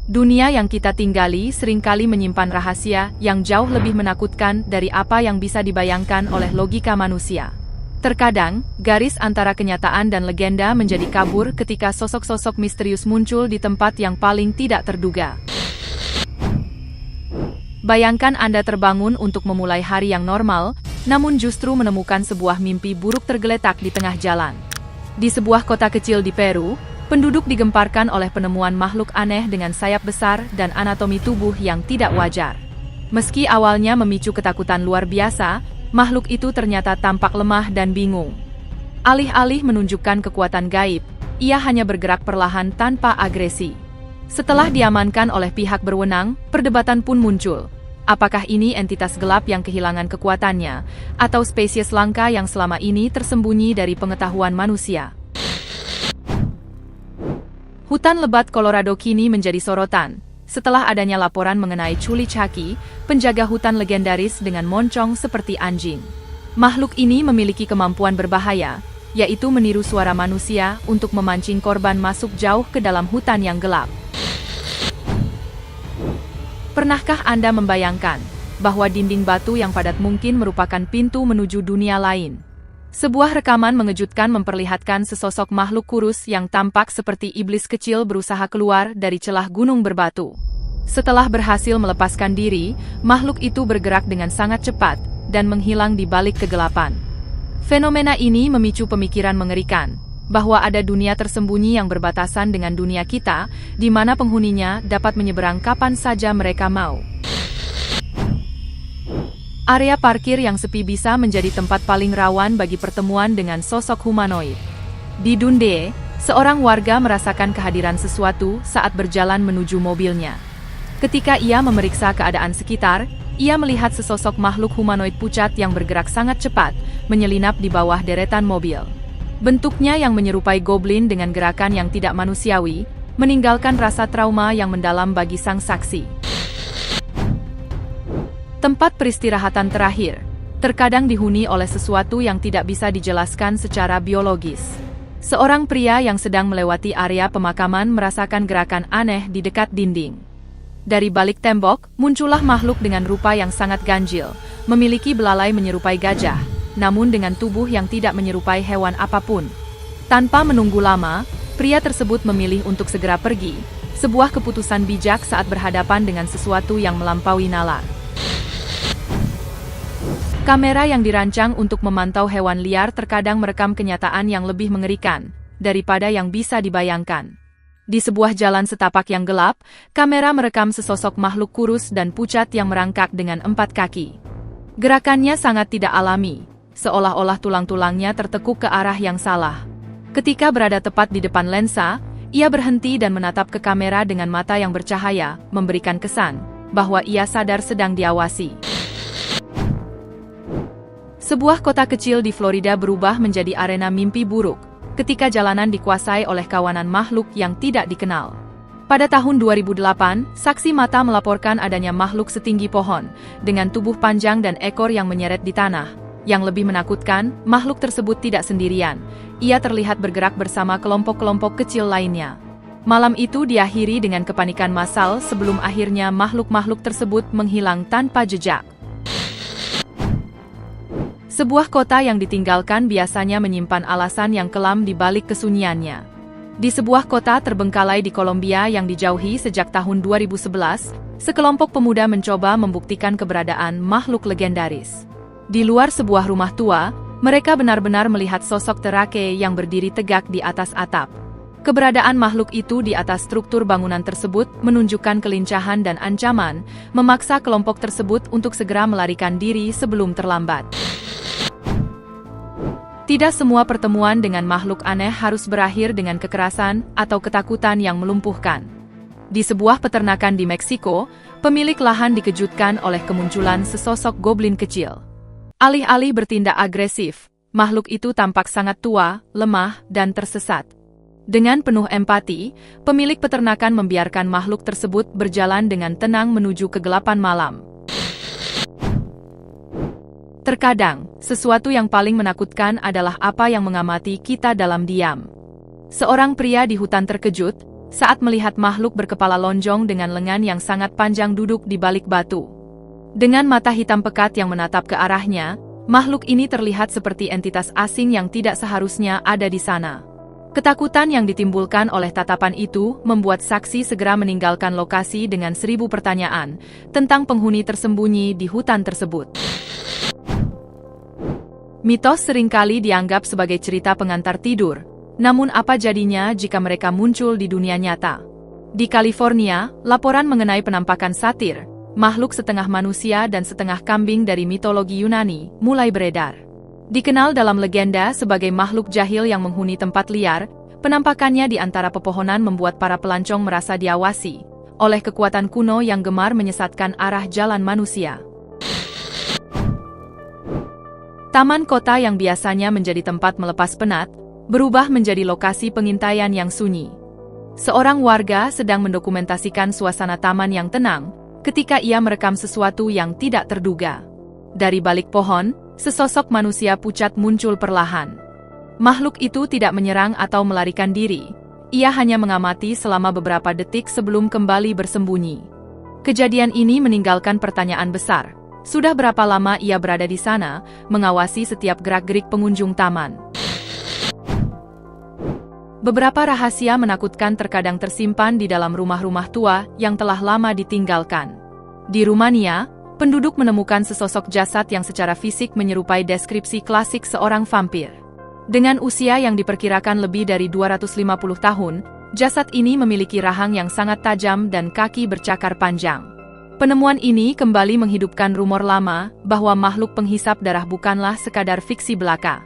Dunia yang kita tinggali seringkali menyimpan rahasia yang jauh lebih menakutkan dari apa yang bisa dibayangkan oleh logika manusia. Terkadang, garis antara kenyataan dan legenda menjadi kabur ketika sosok-sosok misterius muncul di tempat yang paling tidak terduga. Bayangkan Anda terbangun untuk memulai hari yang normal, namun justru menemukan sebuah mimpi buruk tergeletak di tengah jalan. Di sebuah kota kecil di Peru, penduduk digemparkan oleh penemuan makhluk aneh dengan sayap besar dan anatomi tubuh yang tidak wajar. Meski awalnya memicu ketakutan luar biasa, makhluk itu ternyata tampak lemah dan bingung. Alih-alih menunjukkan kekuatan gaib, ia hanya bergerak perlahan tanpa agresi. Setelah diamankan oleh pihak berwenang, perdebatan pun muncul. Apakah ini entitas gelap yang kehilangan kekuatannya, atau spesies langka yang selama ini tersembunyi dari pengetahuan manusia? Hutan lebat Colorado kini menjadi sorotan, setelah adanya laporan mengenai Chuli Chaki, penjaga hutan legendaris dengan moncong seperti anjing. Makhluk ini memiliki kemampuan berbahaya, yaitu meniru suara manusia untuk memancing korban masuk jauh ke dalam hutan yang gelap. Pernahkah Anda membayangkan bahwa dinding batu yang padat mungkin merupakan pintu menuju dunia lain? Sebuah rekaman mengejutkan memperlihatkan sesosok makhluk kurus yang tampak seperti iblis kecil berusaha keluar dari celah gunung berbatu. Setelah berhasil melepaskan diri, makhluk itu bergerak dengan sangat cepat dan menghilang di balik kegelapan. Fenomena ini memicu pemikiran mengerikan, bahwa ada dunia tersembunyi yang berbatasan dengan dunia kita, di mana penghuninya dapat menyeberang kapan saja mereka mau. Area parkir yang sepi bisa menjadi tempat paling rawan bagi pertemuan dengan sosok humanoid. Di Dundee, seorang warga merasakan kehadiran sesuatu saat berjalan menuju mobilnya. Ketika ia memeriksa keadaan sekitar, ia melihat sesosok makhluk humanoid pucat yang bergerak sangat cepat, menyelinap di bawah deretan mobil. Bentuknya yang menyerupai goblin dengan gerakan yang tidak manusiawi, meninggalkan rasa trauma yang mendalam bagi sang saksi. Tempat peristirahatan terakhir, terkadang dihuni oleh sesuatu yang tidak bisa dijelaskan secara biologis. Seorang pria yang sedang melewati area pemakaman merasakan gerakan aneh di dekat dinding. Dari balik tembok, muncullah makhluk dengan rupa yang sangat ganjil, memiliki belalai menyerupai gajah, namun dengan tubuh yang tidak menyerupai hewan apapun. Tanpa menunggu lama, pria tersebut memilih untuk segera pergi, sebuah keputusan bijak saat berhadapan dengan sesuatu yang melampaui nalar. Kamera yang dirancang untuk memantau hewan liar terkadang merekam kenyataan yang lebih mengerikan daripada yang bisa dibayangkan. Di sebuah jalan setapak yang gelap, kamera merekam sesosok makhluk kurus dan pucat yang merangkak dengan 4 kaki. Gerakannya sangat tidak alami, seolah-olah tulang-tulangnya tertekuk ke arah yang salah. Ketika berada tepat di depan lensa, ia berhenti dan menatap ke kamera dengan mata yang bercahaya, memberikan kesan bahwa ia sadar sedang diawasi. Sebuah kota kecil di Florida berubah menjadi arena mimpi buruk, ketika jalanan dikuasai oleh kawanan makhluk yang tidak dikenal. Pada tahun 2008, saksi mata melaporkan adanya makhluk setinggi pohon, dengan tubuh panjang dan ekor yang menyeret di tanah. Yang lebih menakutkan, makhluk tersebut tidak sendirian. Ia terlihat bergerak bersama kelompok-kelompok kecil lainnya. Malam itu diakhiri dengan kepanikan massal sebelum akhirnya makhluk-makhluk tersebut menghilang tanpa jejak. Sebuah kota yang ditinggalkan biasanya menyimpan alasan yang kelam di balik kesunyiannya. Di sebuah kota terbengkalai di Kolombia yang dijauhi sejak tahun 2011, sekelompok pemuda mencoba membuktikan keberadaan makhluk legendaris. Di luar sebuah rumah tua, mereka benar-benar melihat sosok terake yang berdiri tegak di atas atap. Keberadaan makhluk itu di atas struktur bangunan tersebut menunjukkan kelincahan dan ancaman, memaksa kelompok tersebut untuk segera melarikan diri sebelum terlambat. Tidak semua pertemuan dengan makhluk aneh harus berakhir dengan kekerasan atau ketakutan yang melumpuhkan. Di sebuah peternakan di Meksiko, pemilik lahan dikejutkan oleh kemunculan sesosok goblin kecil. Alih-alih bertindak agresif, makhluk itu tampak sangat tua, lemah, dan tersesat. Dengan penuh empati, pemilik peternakan membiarkan makhluk tersebut berjalan dengan tenang menuju kegelapan malam. Terkadang, sesuatu yang paling menakutkan adalah apa yang mengamati kita dalam diam. Seorang pria di hutan terkejut saat melihat makhluk berkepala lonjong dengan lengan yang sangat panjang duduk di balik batu. Dengan mata hitam pekat yang menatap ke arahnya, makhluk ini terlihat seperti entitas asing yang tidak seharusnya ada di sana. Ketakutan yang ditimbulkan oleh tatapan itu membuat saksi segera meninggalkan lokasi dengan 1000 pertanyaan tentang penghuni tersembunyi di hutan tersebut. Mitos seringkali dianggap sebagai cerita pengantar tidur, namun apa jadinya jika mereka muncul di dunia nyata? Di California, laporan mengenai penampakan satir, makhluk setengah manusia dan setengah kambing dari mitologi Yunani, mulai beredar. Dikenal dalam legenda sebagai makhluk jahil yang menghuni tempat liar, penampakannya di antara pepohonan membuat para pelancong merasa diawasi oleh kekuatan kuno yang gemar menyesatkan arah jalan manusia. Taman kota yang biasanya menjadi tempat melepas penat, berubah menjadi lokasi pengintaian yang sunyi. Seorang warga sedang mendokumentasikan suasana taman yang tenang, ketika ia merekam sesuatu yang tidak terduga. Dari balik pohon, sesosok manusia pucat muncul perlahan. Makhluk itu tidak menyerang atau melarikan diri. Ia hanya mengamati selama beberapa detik sebelum kembali bersembunyi. Kejadian ini meninggalkan pertanyaan besar. Sudah berapa lama ia berada di sana, mengawasi setiap gerak-gerik pengunjung taman? Beberapa rahasia menakutkan terkadang tersimpan di dalam rumah-rumah tua yang telah lama ditinggalkan. Di Rumania, penduduk menemukan sesosok jasad yang secara fisik menyerupai deskripsi klasik seorang vampir. Dengan usia yang diperkirakan lebih dari 250 tahun, jasad ini memiliki rahang yang sangat tajam dan kaki bercakar panjang. Penemuan ini kembali menghidupkan rumor lama bahwa makhluk penghisap darah bukanlah sekadar fiksi belaka.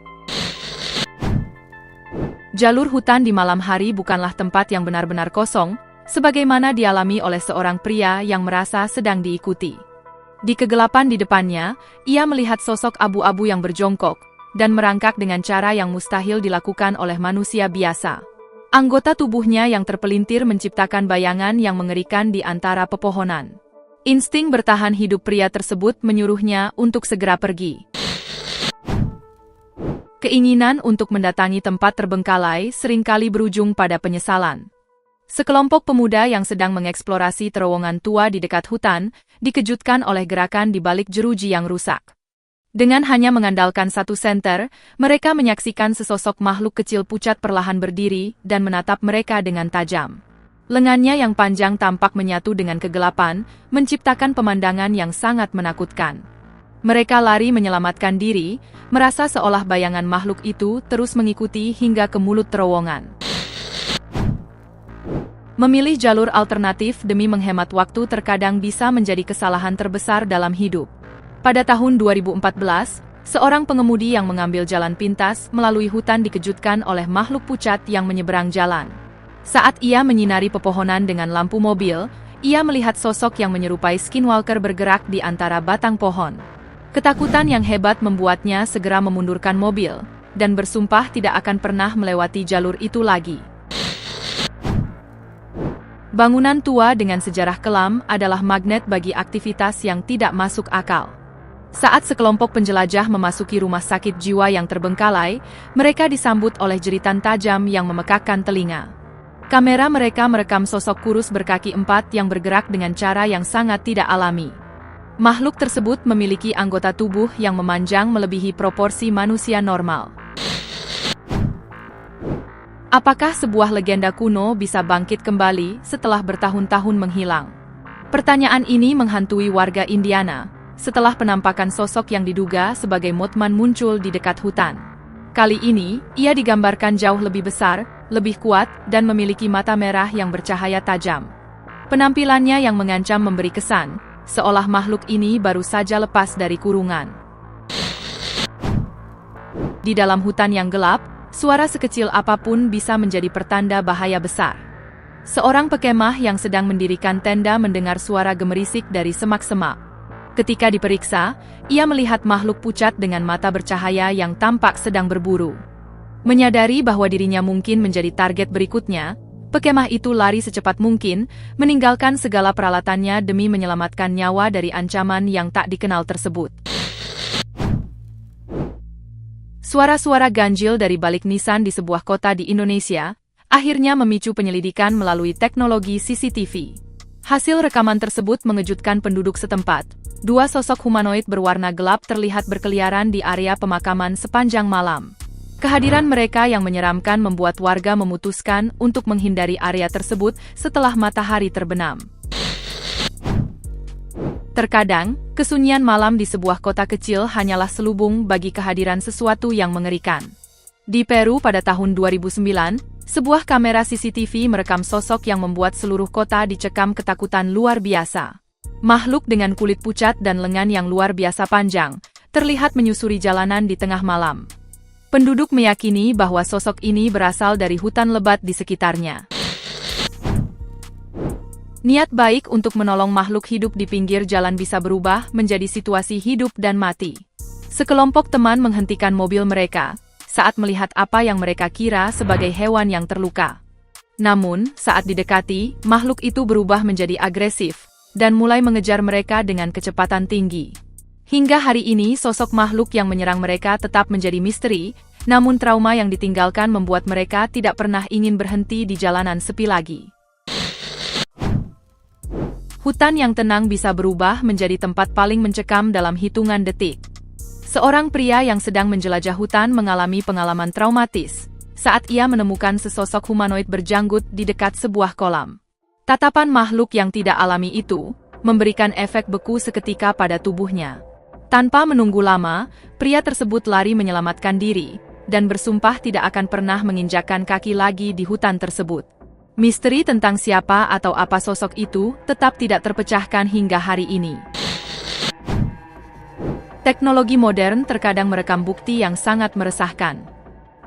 Jalur hutan di malam hari bukanlah tempat yang benar-benar kosong, sebagaimana dialami oleh seorang pria yang merasa sedang diikuti. Di kegelapan di depannya, ia melihat sosok abu-abu yang berjongkok, dan merangkak dengan cara yang mustahil dilakukan oleh manusia biasa. Anggota tubuhnya yang terpelintir menciptakan bayangan yang mengerikan di antara pepohonan. Insting bertahan hidup pria tersebut menyuruhnya untuk segera pergi. Keinginan untuk mendatangi tempat terbengkalai seringkali berujung pada penyesalan. Sekelompok pemuda yang sedang mengeksplorasi terowongan tua di dekat hutan, dikejutkan oleh gerakan di balik jeruji yang rusak. Dengan hanya mengandalkan satu senter, mereka menyaksikan sesosok makhluk kecil pucat perlahan berdiri dan menatap mereka dengan tajam. Lengannya yang panjang tampak menyatu dengan kegelapan, menciptakan pemandangan yang sangat menakutkan. Mereka lari menyelamatkan diri, merasa seolah bayangan makhluk itu terus mengikuti hingga ke mulut terowongan. Memilih jalur alternatif demi menghemat waktu terkadang bisa menjadi kesalahan terbesar dalam hidup. Pada tahun 2014, seorang pengemudi yang mengambil jalan pintas melalui hutan dikejutkan oleh makhluk pucat yang menyeberang jalan. Saat ia menyinari pepohonan dengan lampu mobil, ia melihat sosok yang menyerupai skinwalker bergerak di antara batang pohon. Ketakutan yang hebat membuatnya segera memundurkan mobil, dan bersumpah tidak akan pernah melewati jalur itu lagi. Bangunan tua dengan sejarah kelam adalah magnet bagi aktivitas yang tidak masuk akal. Saat sekelompok penjelajah memasuki rumah sakit jiwa yang terbengkalai, mereka disambut oleh jeritan tajam yang memekakkan telinga. Kamera mereka merekam sosok kurus berkaki 4 yang bergerak dengan cara yang sangat tidak alami. Makhluk tersebut memiliki anggota tubuh yang memanjang melebihi proporsi manusia normal. Apakah sebuah legenda kuno bisa bangkit kembali setelah bertahun-tahun menghilang? Pertanyaan ini menghantui warga Indiana, setelah penampakan sosok yang diduga sebagai Mothman muncul di dekat hutan. Kali ini, ia digambarkan jauh lebih besar, lebih kuat, dan memiliki mata merah yang bercahaya tajam. Penampilannya yang mengancam memberi kesan, seolah makhluk ini baru saja lepas dari kurungan. Di dalam hutan yang gelap, suara sekecil apapun bisa menjadi pertanda bahaya besar. Seorang pekemah yang sedang mendirikan tenda mendengar suara gemerisik dari semak-semak. Ketika diperiksa, ia melihat makhluk pucat dengan mata bercahaya yang tampak sedang berburu. Menyadari bahwa dirinya mungkin menjadi target berikutnya, pekemah itu lari secepat mungkin, meninggalkan segala peralatannya demi menyelamatkan nyawa dari ancaman yang tak dikenal tersebut. Suara-suara ganjil dari balik nisan di sebuah kota di Indonesia akhirnya memicu penyelidikan melalui teknologi CCTV. Hasil rekaman tersebut mengejutkan penduduk setempat. Dua sosok humanoid berwarna gelap terlihat berkeliaran di area pemakaman sepanjang malam. Kehadiran mereka yang menyeramkan membuat warga memutuskan untuk menghindari area tersebut setelah matahari terbenam. Terkadang, kesunyian malam di sebuah kota kecil hanyalah selubung bagi kehadiran sesuatu yang mengerikan. Di Peru pada tahun 2009, sebuah kamera CCTV merekam sosok yang membuat seluruh kota dicekam ketakutan luar biasa. Makhluk dengan kulit pucat dan lengan yang luar biasa panjang, terlihat menyusuri jalanan di tengah malam. Penduduk meyakini bahwa sosok ini berasal dari hutan lebat di sekitarnya. Niat baik untuk menolong makhluk hidup di pinggir jalan bisa berubah menjadi situasi hidup dan mati. Sekelompok teman menghentikan mobil mereka saat melihat apa yang mereka kira sebagai hewan yang terluka. Namun, saat didekati, makhluk itu berubah menjadi agresif dan mulai mengejar mereka dengan kecepatan tinggi. Hingga hari ini, sosok makhluk yang menyerang mereka tetap menjadi misteri, namun trauma yang ditinggalkan membuat mereka tidak pernah ingin berhenti di jalanan sepi lagi. Hutan yang tenang bisa berubah menjadi tempat paling mencekam dalam hitungan detik. Seorang pria yang sedang menjelajah hutan mengalami pengalaman traumatis saat ia menemukan sesosok humanoid berjanggut di dekat sebuah kolam. Tatapan makhluk yang tidak alami itu memberikan efek beku seketika pada tubuhnya. Tanpa menunggu lama, pria tersebut lari menyelamatkan diri dan bersumpah tidak akan pernah menginjakkan kaki lagi di hutan tersebut. Misteri tentang siapa atau apa sosok itu tetap tidak terpecahkan hingga hari ini. Teknologi modern terkadang merekam bukti yang sangat meresahkan.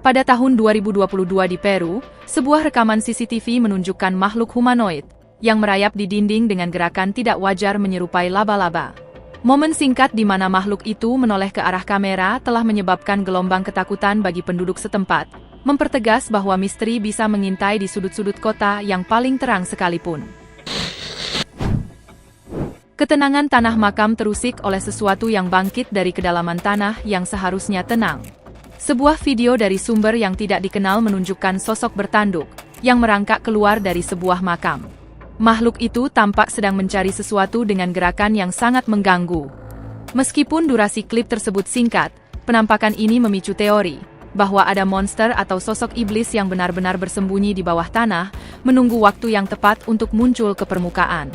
Pada tahun 2022 di Peru, sebuah rekaman CCTV menunjukkan makhluk humanoid yang merayap di dinding dengan gerakan tidak wajar menyerupai laba-laba. Momen singkat di mana makhluk itu menoleh ke arah kamera telah menyebabkan gelombang ketakutan bagi penduduk setempat, mempertegas bahwa misteri bisa mengintai di sudut-sudut kota yang paling terang sekalipun. Ketenangan tanah makam terusik oleh sesuatu yang bangkit dari kedalaman tanah yang seharusnya tenang. Sebuah video dari sumber yang tidak dikenal menunjukkan sosok bertanduk yang merangkak keluar dari sebuah makam. Makhluk itu tampak sedang mencari sesuatu dengan gerakan yang sangat mengganggu. Meskipun durasi klip tersebut singkat, penampakan ini memicu teori bahwa ada monster atau sosok iblis yang benar-benar bersembunyi di bawah tanah, menunggu waktu yang tepat untuk muncul ke permukaan.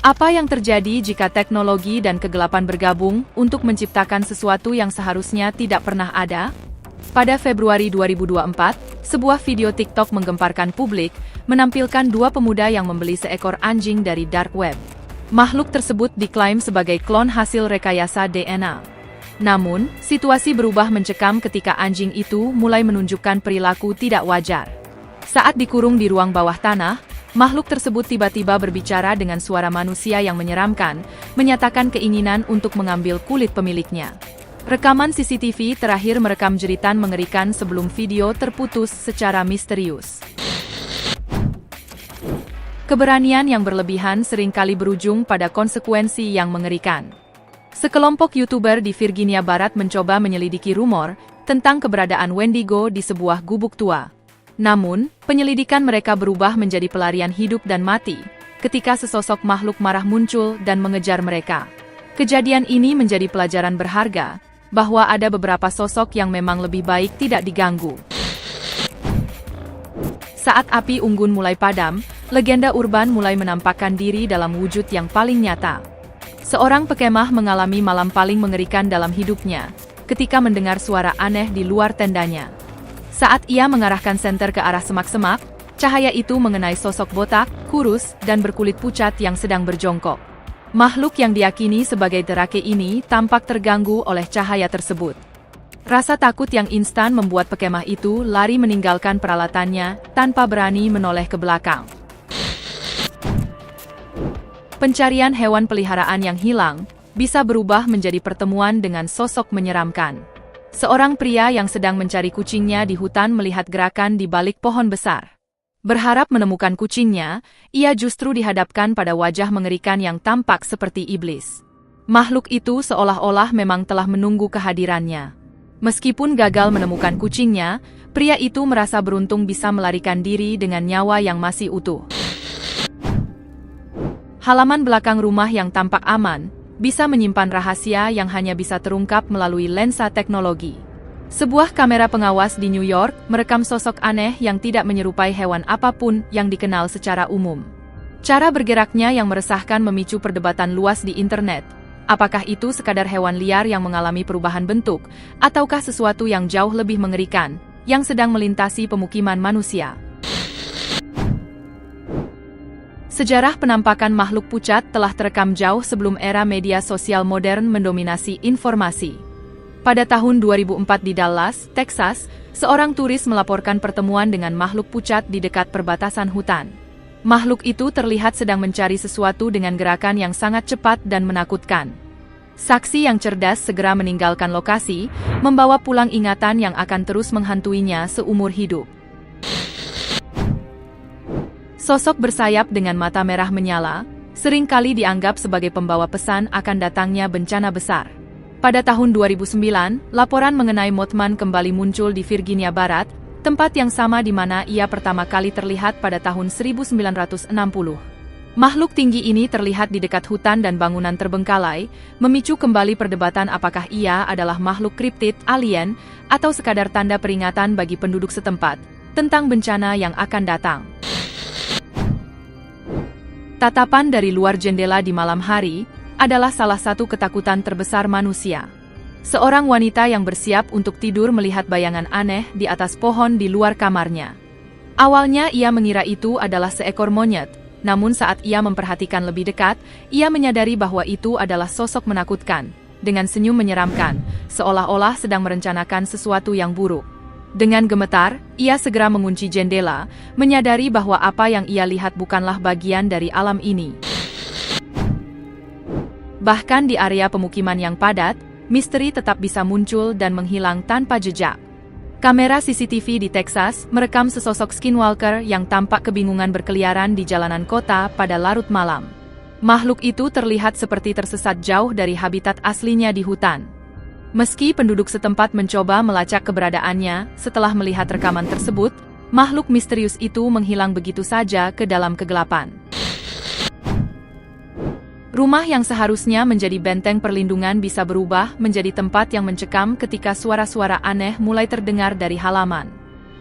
Apa yang terjadi jika teknologi dan kegelapan bergabung untuk menciptakan sesuatu yang seharusnya tidak pernah ada? Pada Februari 2024, sebuah video TikTok menggemparkan publik, menampilkan dua pemuda yang membeli seekor anjing dari dark web. Makhluk tersebut diklaim sebagai klon hasil rekayasa DNA. Namun, situasi berubah mencekam ketika anjing itu mulai menunjukkan perilaku tidak wajar. Saat dikurung di ruang bawah tanah, makhluk tersebut tiba-tiba berbicara dengan suara manusia yang menyeramkan, menyatakan keinginan untuk mengambil kulit pemiliknya. Rekaman CCTV terakhir merekam jeritan mengerikan sebelum video terputus secara misterius. Keberanian yang berlebihan seringkali berujung pada konsekuensi yang mengerikan. Sekelompok YouTuber di Virginia Barat mencoba menyelidiki rumor tentang keberadaan Wendigo di sebuah gubuk tua. Namun, penyelidikan mereka berubah menjadi pelarian hidup dan mati ketika sesosok makhluk marah muncul dan mengejar mereka. Kejadian ini menjadi pelajaran berharga bahwa ada beberapa sosok yang memang lebih baik tidak diganggu. Saat api unggun mulai padam, legenda urban mulai menampakkan diri dalam wujud yang paling nyata. Seorang pekemah mengalami malam paling mengerikan dalam hidupnya ketika mendengar suara aneh di luar tendanya. Saat ia mengarahkan senter ke arah semak-semak, cahaya itu mengenai sosok botak, kurus, dan berkulit pucat yang sedang berjongkok. Makhluk yang diyakini sebagai Terake ini tampak terganggu oleh cahaya tersebut. Rasa takut yang instan membuat pekemah itu lari meninggalkan peralatannya tanpa berani menoleh ke belakang. Pencarian hewan peliharaan yang hilang bisa berubah menjadi pertemuan dengan sosok menyeramkan. Seorang pria yang sedang mencari kucingnya di hutan melihat gerakan di balik pohon besar. Berharap menemukan kucingnya, ia justru dihadapkan pada wajah mengerikan yang tampak seperti iblis. Makhluk itu seolah-olah memang telah menunggu kehadirannya. Meskipun gagal menemukan kucingnya, pria itu merasa beruntung bisa melarikan diri dengan nyawa yang masih utuh. Halaman belakang rumah yang tampak aman bisa menyimpan rahasia yang hanya bisa terungkap melalui lensa teknologi. Sebuah kamera pengawas di New York merekam sosok aneh yang tidak menyerupai hewan apapun yang dikenal secara umum. Cara bergeraknya yang meresahkan memicu perdebatan luas di internet. Apakah itu sekadar hewan liar yang mengalami perubahan bentuk, ataukah sesuatu yang jauh lebih mengerikan, yang sedang melintasi pemukiman manusia? Sejarah penampakan makhluk pucat telah terekam jauh sebelum era media sosial modern mendominasi informasi. Pada tahun 2004 di Dallas, Texas, seorang turis melaporkan pertemuan dengan makhluk pucat di dekat perbatasan hutan. Makhluk itu terlihat sedang mencari sesuatu dengan gerakan yang sangat cepat dan menakutkan. Saksi yang cerdas segera meninggalkan lokasi, membawa pulang ingatan yang akan terus menghantuinya seumur hidup. Sosok bersayap dengan mata merah menyala, seringkali dianggap sebagai pembawa pesan akan datangnya bencana besar. Pada tahun 2009, laporan mengenai Mothman kembali muncul di Virginia Barat, tempat yang sama di mana ia pertama kali terlihat pada tahun 1960. Makhluk tinggi ini terlihat di dekat hutan dan bangunan terbengkalai, memicu kembali perdebatan apakah ia adalah makhluk kriptid, alien, atau sekadar tanda peringatan bagi penduduk setempat tentang bencana yang akan datang. Tatapan dari luar jendela di malam hari adalah salah satu ketakutan terbesar manusia. Seorang wanita yang bersiap untuk tidur melihat bayangan aneh di atas pohon di luar kamarnya. Awalnya ia mengira itu adalah seekor monyet, namun saat ia memperhatikan lebih dekat, ia menyadari bahwa itu adalah sosok menakutkan, dengan senyum menyeramkan, seolah-olah sedang merencanakan sesuatu yang buruk. Dengan gemetar, ia segera mengunci jendela, menyadari bahwa apa yang ia lihat bukanlah bagian dari alam ini. Bahkan di area pemukiman yang padat, misteri tetap bisa muncul dan menghilang tanpa jejak. Kamera CCTV di Texas merekam sesosok skinwalker yang tampak kebingungan berkeliaran di jalanan kota pada larut malam. Makhluk itu terlihat seperti tersesat jauh dari habitat aslinya di hutan. Meski penduduk setempat mencoba melacak keberadaannya, setelah melihat rekaman tersebut, makhluk misterius itu menghilang begitu saja ke dalam kegelapan. Rumah yang seharusnya menjadi benteng perlindungan bisa berubah menjadi tempat yang mencekam ketika suara-suara aneh mulai terdengar dari halaman.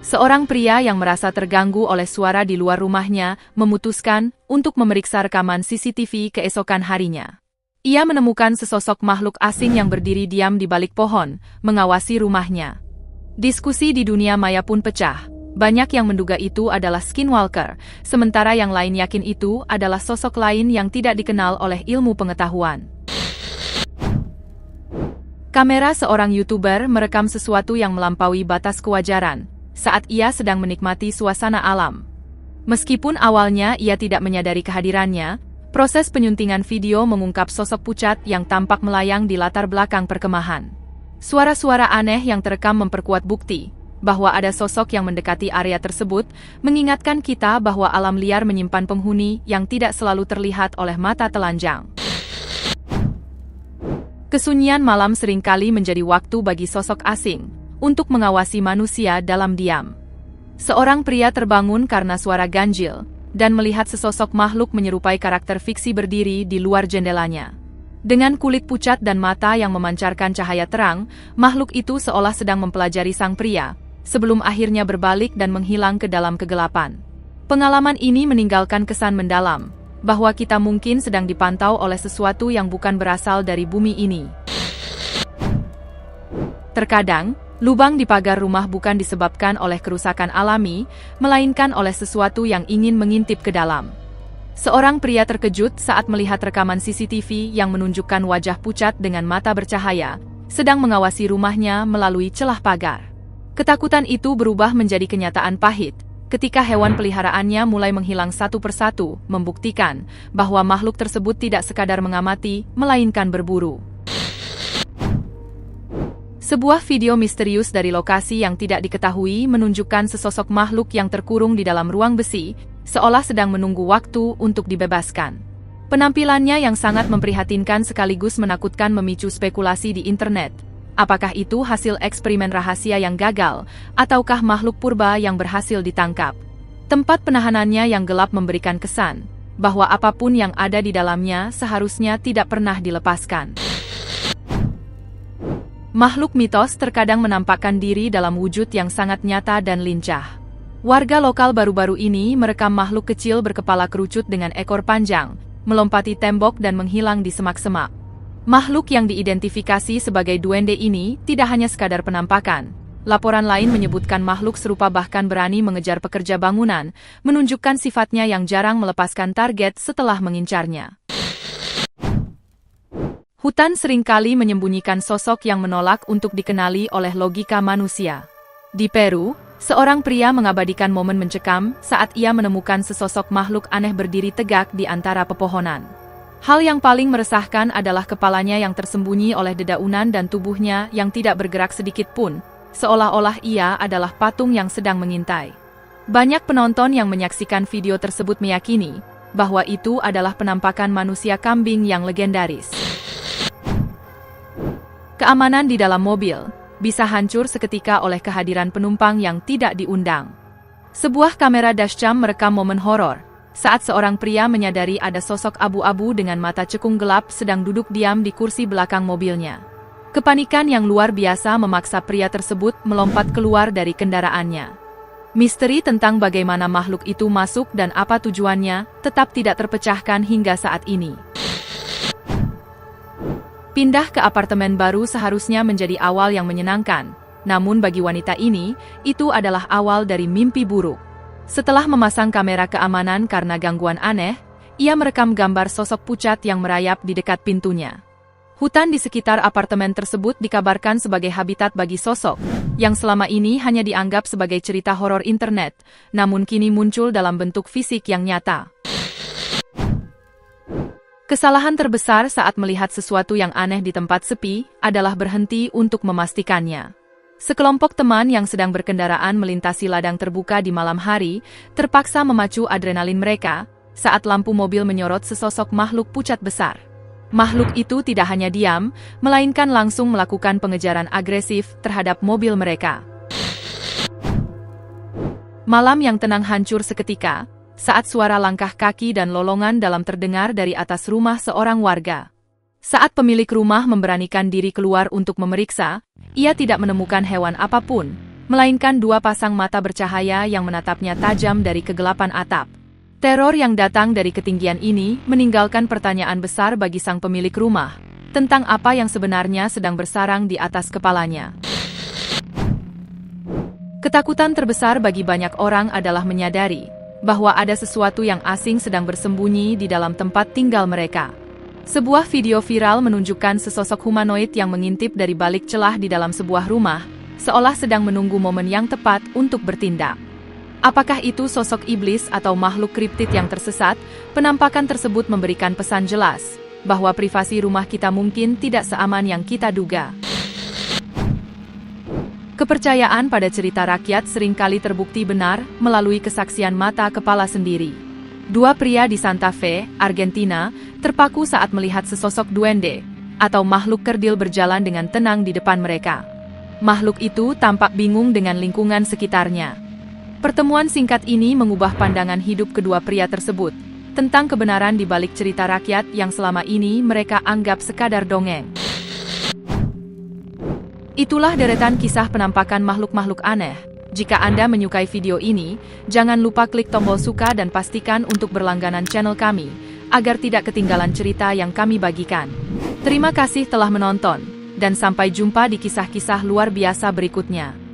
Seorang pria yang merasa terganggu oleh suara di luar rumahnya memutuskan untuk memeriksa rekaman CCTV keesokan harinya. Ia menemukan sesosok makhluk asing yang berdiri diam di balik pohon, mengawasi rumahnya. Diskusi di dunia maya pun pecah. Banyak yang menduga itu adalah skinwalker, sementara yang lain yakin itu adalah sosok lain yang tidak dikenal oleh ilmu pengetahuan. Kamera seorang YouTuber merekam sesuatu yang melampaui batas kewajaran, saat ia sedang menikmati suasana alam. Meskipun awalnya ia tidak menyadari kehadirannya, proses penyuntingan video mengungkap sosok pucat yang tampak melayang di latar belakang perkemahan. Suara-suara aneh yang terekam memperkuat bukti bahwa ada sosok yang mendekati area tersebut, mengingatkan kita bahwa alam liar menyimpan penghuni yang tidak selalu terlihat oleh mata telanjang. Kesunyian malam seringkali menjadi waktu bagi sosok asing untuk mengawasi manusia dalam diam. Seorang pria terbangun karena suara ganjil dan melihat sesosok makhluk menyerupai karakter fiksi berdiri di luar jendelanya. Dengan kulit pucat dan mata yang memancarkan cahaya terang, makhluk itu seolah sedang mempelajari sang pria, sebelum akhirnya berbalik dan menghilang ke dalam kegelapan. Pengalaman ini meninggalkan kesan mendalam, bahwa kita mungkin sedang dipantau oleh sesuatu yang bukan berasal dari bumi ini. Terkadang, lubang di pagar rumah bukan disebabkan oleh kerusakan alami, melainkan oleh sesuatu yang ingin mengintip ke dalam. Seorang pria terkejut saat melihat rekaman CCTV yang menunjukkan wajah pucat dengan mata bercahaya, sedang mengawasi rumahnya melalui celah pagar. Ketakutan itu berubah menjadi kenyataan pahit, ketika hewan peliharaannya mulai menghilang satu persatu, membuktikan bahwa makhluk tersebut tidak sekadar mengamati, melainkan berburu. Sebuah video misterius dari lokasi yang tidak diketahui menunjukkan sesosok makhluk yang terkurung di dalam ruang besi, seolah sedang menunggu waktu untuk dibebaskan. Penampilannya yang sangat memprihatinkan sekaligus menakutkan memicu spekulasi di internet. Apakah itu hasil eksperimen rahasia yang gagal, ataukah makhluk purba yang berhasil ditangkap? Tempat penahanannya yang gelap memberikan kesan bahwa apapun yang ada di dalamnya seharusnya tidak pernah dilepaskan. Makhluk mitos terkadang menampakkan diri dalam wujud yang sangat nyata dan lincah. Warga lokal baru-baru ini merekam makhluk kecil berkepala kerucut dengan ekor panjang, melompati tembok dan menghilang di semak-semak. Makhluk yang diidentifikasi sebagai duende ini tidak hanya sekadar penampakan. Laporan lain menyebutkan makhluk serupa bahkan berani mengejar pekerja bangunan, menunjukkan sifatnya yang jarang melepaskan target setelah mengincarnya. Hutan seringkali menyembunyikan sosok yang menolak untuk dikenali oleh logika manusia. Di Peru, seorang pria mengabadikan momen mencekam saat ia menemukan sesosok makhluk aneh berdiri tegak di antara pepohonan. Hal yang paling meresahkan adalah kepalanya yang tersembunyi oleh dedaunan dan tubuhnya yang tidak bergerak sedikit pun, seolah-olah ia adalah patung yang sedang mengintai. Banyak penonton yang menyaksikan video tersebut meyakini bahwa itu adalah penampakan manusia kambing yang legendaris. Keamanan di dalam mobil bisa hancur seketika oleh kehadiran penumpang yang tidak diundang. Sebuah kamera dashcam merekam momen horor saat seorang pria menyadari ada sosok abu-abu dengan mata cekung gelap sedang duduk diam di kursi belakang mobilnya. Kepanikan yang luar biasa memaksa pria tersebut melompat keluar dari kendaraannya. Misteri tentang bagaimana makhluk itu masuk dan apa tujuannya tetap tidak terpecahkan hingga saat ini. Pindah ke apartemen baru seharusnya menjadi awal yang menyenangkan, namun bagi wanita ini, itu adalah awal dari mimpi buruk. Setelah memasang kamera keamanan karena gangguan aneh, ia merekam gambar sosok pucat yang merayap di dekat pintunya. Hutan di sekitar apartemen tersebut dikabarkan sebagai habitat bagi sosok, yang selama ini hanya dianggap sebagai cerita horor internet, namun kini muncul dalam bentuk fisik yang nyata. Kesalahan terbesar saat melihat sesuatu yang aneh di tempat sepi adalah berhenti untuk memastikannya. Sekelompok teman yang sedang berkendaraan melintasi ladang terbuka di malam hari, terpaksa memacu adrenalin mereka saat lampu mobil menyorot sesosok makhluk pucat besar. Makhluk itu tidak hanya diam, melainkan langsung melakukan pengejaran agresif terhadap mobil mereka. Malam yang tenang hancur seketika, saat suara langkah kaki dan lolongan dalam terdengar dari atas rumah seorang warga. Saat pemilik rumah memberanikan diri keluar untuk memeriksa, ia tidak menemukan hewan apapun, melainkan dua pasang mata bercahaya yang menatapnya tajam dari kegelapan atap. Teror yang datang dari ketinggian ini meninggalkan pertanyaan besar bagi sang pemilik rumah, tentang apa yang sebenarnya sedang bersarang di atas kepalanya. Ketakutan terbesar bagi banyak orang adalah menyadari bahwa ada sesuatu yang asing sedang bersembunyi di dalam tempat tinggal mereka. Sebuah video viral menunjukkan sesosok humanoid yang mengintip dari balik celah di dalam sebuah rumah, seolah sedang menunggu momen yang tepat untuk bertindak. Apakah itu sosok iblis atau makhluk kriptid yang tersesat? Penampakan tersebut memberikan pesan jelas bahwa privasi rumah kita mungkin tidak seaman yang kita duga. Kepercayaan pada cerita rakyat seringkali terbukti benar melalui kesaksian mata kepala sendiri. Dua pria di Santa Fe, Argentina, terpaku saat melihat sesosok duende, atau makhluk kerdil berjalan dengan tenang di depan mereka. Makhluk itu tampak bingung dengan lingkungan sekitarnya. Pertemuan singkat ini mengubah pandangan hidup kedua pria tersebut, tentang kebenaran di balik cerita rakyat yang selama ini mereka anggap sekadar dongeng. Itulah deretan kisah penampakan makhluk-makhluk aneh. Jika Anda menyukai video ini, jangan lupa klik tombol suka dan pastikan untuk berlangganan channel kami, agar tidak ketinggalan cerita yang kami bagikan. Terima kasih telah menonton, dan sampai jumpa di kisah-kisah luar biasa berikutnya.